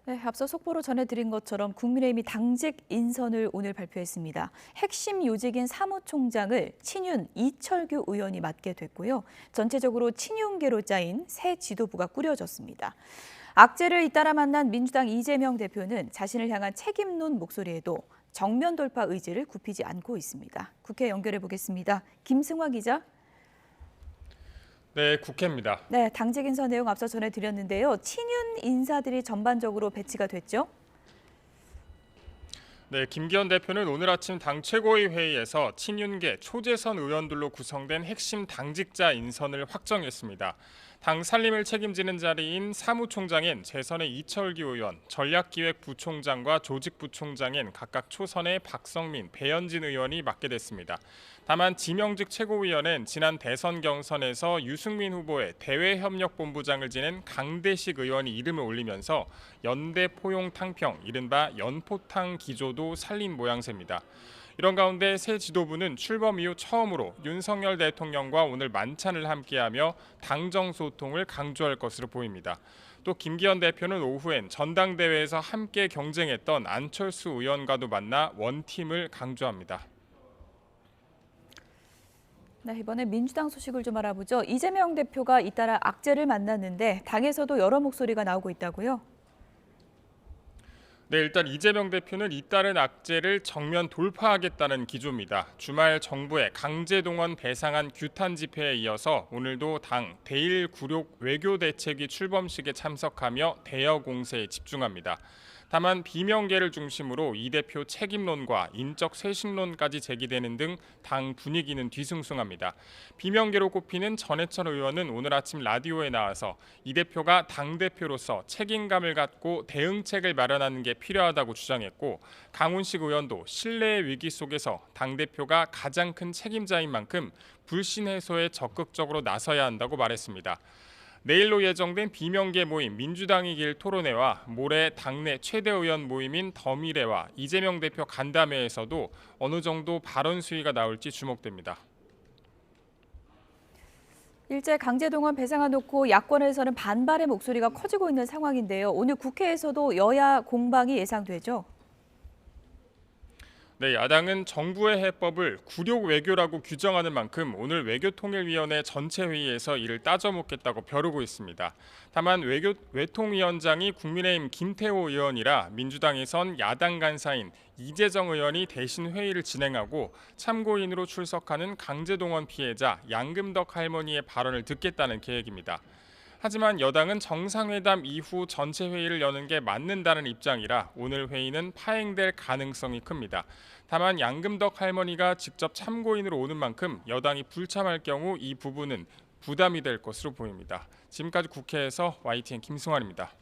네, 앞서 속보로 전해드린 것처럼 국민의힘이 당직 인선을 오늘 발표했습니다. 핵심 요직인 사무총장을 친윤 이철규 의원이 맡게 됐고요. 전체적으로 친윤계로 짜인 새 지도부가 꾸려졌습니다. 악재를 잇따라 만난 민주당 이재명 대표는 자신을 향한 책임론 목소리에도 정면 돌파 의지를 굽히지 않고 있습니다. 국회 연결해 보겠습니다. 김승화 기자. 네, 국회입니다. 네, 당직 인선 내용 앞서 전해드렸는데요. 친윤 인사들이 전반적으로 배치가 됐죠? 네, 김기현 대표는 오늘 아침 당 최고위 회의에서 친윤계 초재선 의원들로 구성된 핵심 당직자 인선을 확정했습니다. 당 살림을 책임지는 자리인 사무총장인 재선의 이철규 의원, 전략기획부총장과 조직부총장인 각각 초선의 박성민, 배현진 의원이 맡게 됐습니다. 다만 지명직 최고위원은 지난 대선 경선에서 유승민 후보의 대외협력본부장을 지낸 강대식 의원이 이름을 올리면서 연대 포용 탕평, 이른바 연포탕 기조도 살린 모양새입니다. 이런 가운데 새 지도부는 출범 이후 처음으로 윤석열 대통령과 오늘 만찬을 함께하며 당정 소통을 강조할 것으로 보입니다. 또 김기현 대표는 오후엔 전당대회에서 함께 경쟁했던 안철수 의원과도 만나 원팀을 강조합니다. 네, 이번에 민주당 소식을 좀 알아보죠. 이재명 대표가 잇따라 악재를 만났는데 당에서도 여러 목소리가 나오고 있다고요? 네, 일단 이재명 대표는 잇따른 악재를 정면 돌파하겠다는 기조입니다. 주말 정부의 강제동원 배상안 규탄 집회에 이어서 오늘도 당 대1 외교 대책위 출범식에 참석하며 대여 공세에 집중합니다. 다만 비명계를 중심으로 이 대표 책임론과 인적 쇄신론까지 제기되는 등 당 분위기는 뒤숭숭합니다. 비명계로 꼽히는 전해철 의원은 오늘 아침 라디오에 나와서 이 대표가 당대표로서 책임감을 갖고 대응책을 마련하는 게 필요하다고 주장했고, 강훈식 의원도 신뢰의 위기 속에서 당대표가 가장 큰 책임자인 만큼 불신 해소에 적극적으로 나서야 한다고 말했습니다. 내일로 예정된 비명계 모임 민주당이 길 토론회와 모레 당내 최대 의원 모임인 더미래와 이재명 대표 간담회에서도 어느 정도 발언 수위가 나올지 주목됩니다. 일제 강제동원 배상안 놓고 야권에서는 반발의 목소리가 커지고 있는 상황인데요. 오늘 국회에서도 여야 공방이 예상되죠? 네, 야당은 정부의 해법을 굴욕 외교라고 규정하는 만큼 오늘 외교통일위원회 전체 회의에서 이를 따져묻겠다고 벼르고 있습니다. 다만 외통위원장이 국민의힘 김태호 의원이라 민주당에선 야당 간사인 이재정 의원이 대신 회의를 진행하고 참고인으로 출석하는 강제동원 피해자 양금덕 할머니의 발언을 듣겠다는 계획입니다. 하지만 여당은 정상회담 이후 전체 회의를 여는 게 맞는다는 입장이라 오늘 회의는 파행될 가능성이 큽니다. 다만 양금덕 할머니가 직접 참고인으로 오는 만큼 여당이 불참할 경우 이 부분은 부담이 될 것으로 보입니다. 지금까지 국회에서 YTN 김승환입니다.